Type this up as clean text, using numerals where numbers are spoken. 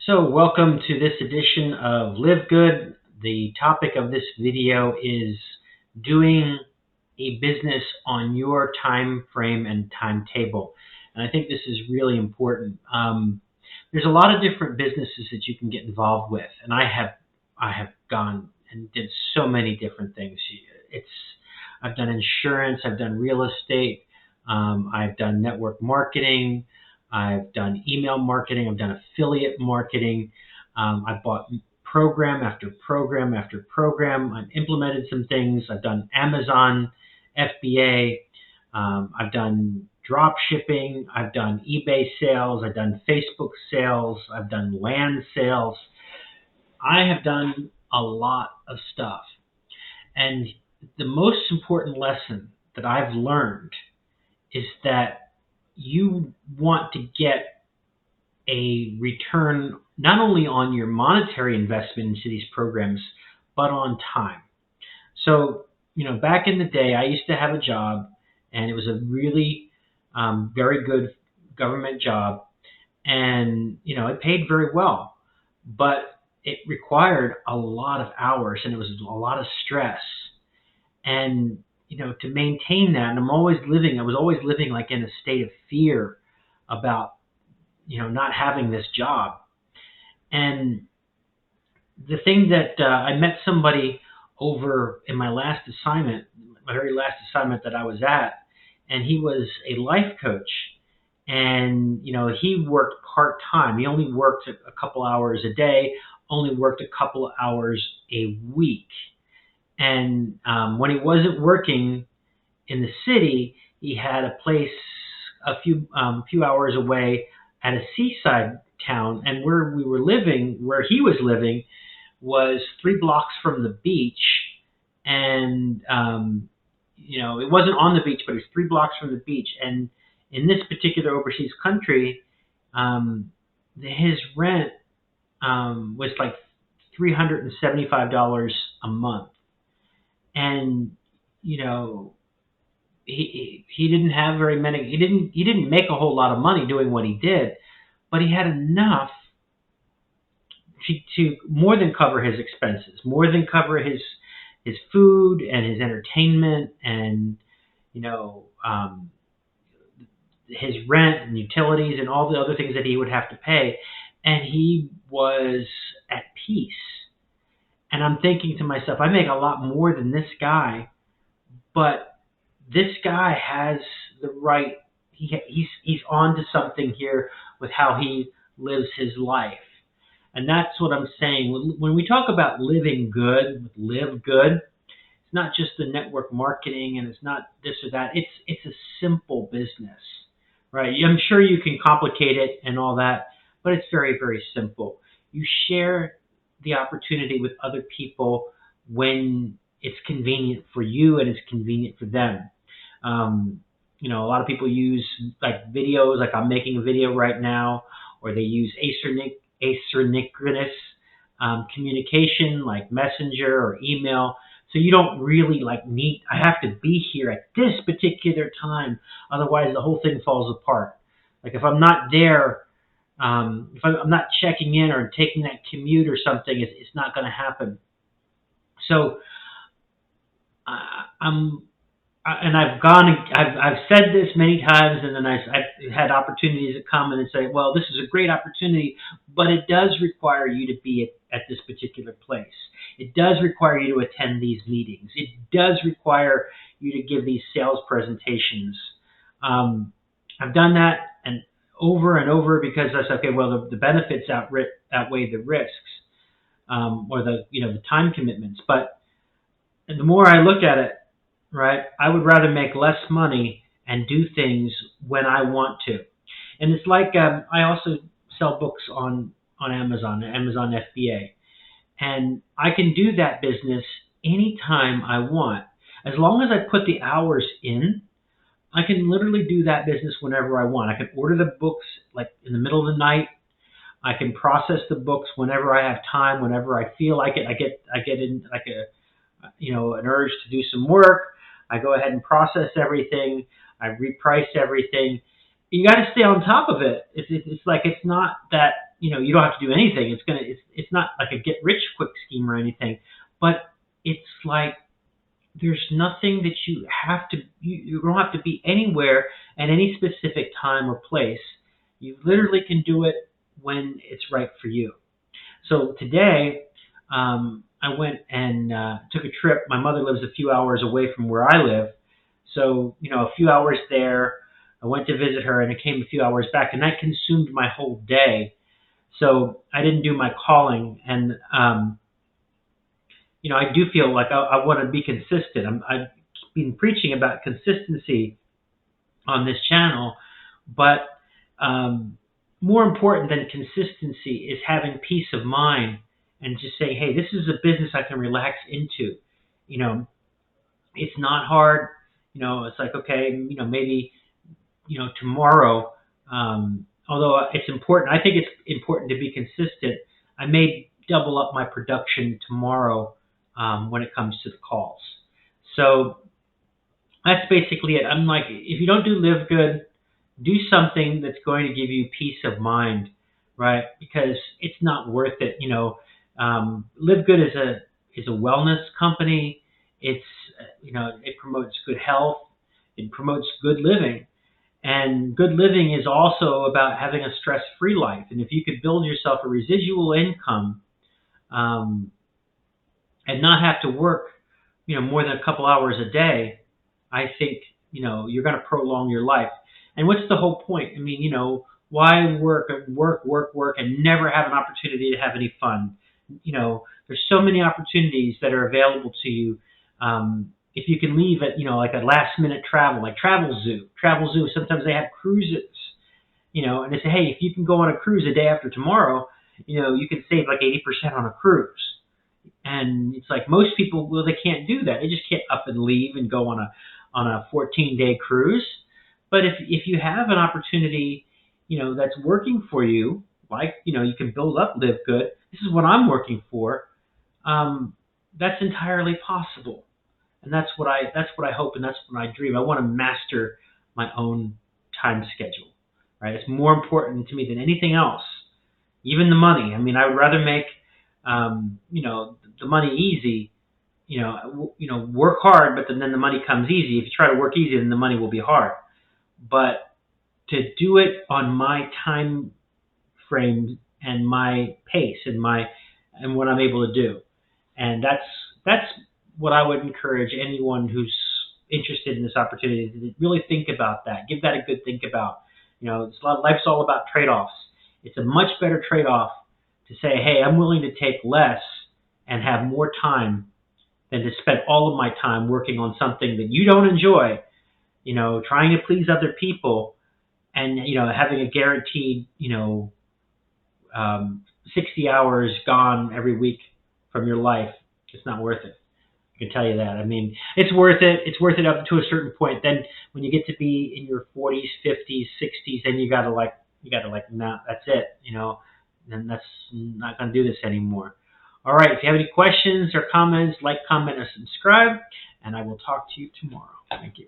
So welcome to this edition of Live Good. The topic of this video is doing a business on your time frame and timetable. And I think this is really important. There's a lot of different businesses that you can get involved with, and I have gone and did so many different things. It's I've done insurance, I've done real estate, I've done network marketing, I've done email marketing, I've done affiliate marketing. I've bought program after program after program. I've implemented some things. I've done Amazon, FBA. I've done drop shipping. I've done eBay sales. I've done Facebook sales. I've done land sales. I have done a lot of stuff. And the most important lesson that I've learned is that you want to get a return not only on your monetary investment into these programs, but on time. So, back in the day, I used to have a job, and it was a really very good government job, and it paid very well, but it required a lot of hours, and it was a lot of stress. And to maintain that, and I was always living like in a state of fear about not having this job. And the thing that I met somebody over in my last assignment, my very last assignment that I was at, and he was a life coach. And he worked part-time. He only worked a couple hours a day, only worked a couple of hours a week. And when he wasn't working in the city, he had a place a few hours away at a seaside town, and where he was living, was 3 blocks from the beach, and it wasn't on the beach, but it was 3 blocks from the beach. And in this particular overseas country, his rent was like $375 a month, and he didn't have very many. He didn't make a whole lot of money doing what he did, but he had enough to more than cover his expenses, more than cover his food and his entertainment, and his rent and utilities and all the other things that he would have to pay. And he was at peace. And I'm thinking to myself, I make a lot more than this guy, but this guy has the right. He's on to something here with how he lives his life. And that's what I'm saying. When we talk about living good, live good, it's not just the network marketing, and it's not this or that. It's a simple business, right? I'm sure you can complicate it and all that, but it's very, very simple. You share the opportunity with other people when it's convenient for you and it's convenient for them. A lot of people use like videos, like I'm making a video right now, or they use asynchronous communication like Messenger or email. So you don't really I have to be here at this particular time, otherwise the whole thing falls apart. Like if I'm not there, if I'm not checking in or taking that commute or something, it's not going to happen. So I've said this many times, and then I've had opportunities that come and say, well, this is a great opportunity, but it does require you to be at this particular place. It does require you to attend these meetings. It does require you to give these sales presentations. I've done that and over because I said, okay, well, the benefits outweigh the risks, or the time commitments. But the more I look at it, right, I would rather make less money and do things when I want to. And it's like I also sell books on Amazon FBA. And I can do that business anytime I want. As long as I put the hours in, I can literally do that business whenever I want. I can order the books like in the middle of the night. I can process the books whenever I have time, whenever I feel like it. I get in like an urge to do some work. I go ahead and process everything. I reprice everything. You got to stay on top of it. It's like it's not that you don't have to do anything. It's not like a get rich quick scheme or anything, but it's like there's nothing that you don't have to be anywhere at any specific time or place. You literally can do it when it's right for you. So today, I went and took a trip. My mother lives a few hours away from where I live, so a few hours there. I went to visit her, and it came a few hours back, and that consumed my whole day. So I didn't do my calling, and I do feel like I want to be consistent. I've been preaching about consistency on this channel, but more important than consistency is having peace of mind and just saying, hey, this is a business I can relax into. It's not hard. It's like, okay, maybe, tomorrow, although it's important, I think it's important to be consistent. I may double up my production tomorrow when it comes to the calls. So that's basically it. I'm like, if you don't do Live Good, do something that's going to give you peace of mind, right? Because it's not worth it. Live Good is a wellness company. It's it promotes good health. It promotes good living, and good living is also about having a stress-free life. And if you could build yourself a residual income and not have to work, more than a couple hours a day, I think you're going to prolong your life. And what's the whole point? I mean, why work, and never have an opportunity to have any fun? There's so many opportunities that are available to you. If you can leave at, like a last minute travel, like Travel Zoo. Sometimes they have cruises, and they say, hey, if you can go on a cruise a day after tomorrow, you can save like 80% on a cruise. And it's like most people, well, they can't do that. They just can't up and leave and go on a 14-day cruise. But if you have an opportunity, that's working for you, like you can build up Live Good. This is what I'm working for. That's entirely possible, and that's what I hope, and that's what I dream. I want to master my own time schedule. Right? It's more important to me than anything else, even the money. I mean, I would rather make the money easy. Work hard, but then the money comes easy. If you try to work easy, then the money will be hard. But to do it on my time frame and my pace and what I'm able to do, and that's what I would encourage anyone who's interested in this opportunity to really think about that. Give that a good think about. Life's all about trade-offs. It's a much better trade-off to say, hey, I'm willing to take less and have more time than to spend all of my time working on something that you don't enjoy, trying to please other people and, having a guaranteed, 60 hours gone every week from your life. It's not worth it. I can tell you that. I mean, it's worth it. It's worth it up to a certain point. Then when you get to be in your 40s, 50s, 60s, then you gotta like, nah, that's it. Then that's not going to do this anymore. All right. If you have any questions or comments, like, comment, or subscribe, and I will talk to you tomorrow. Thank you.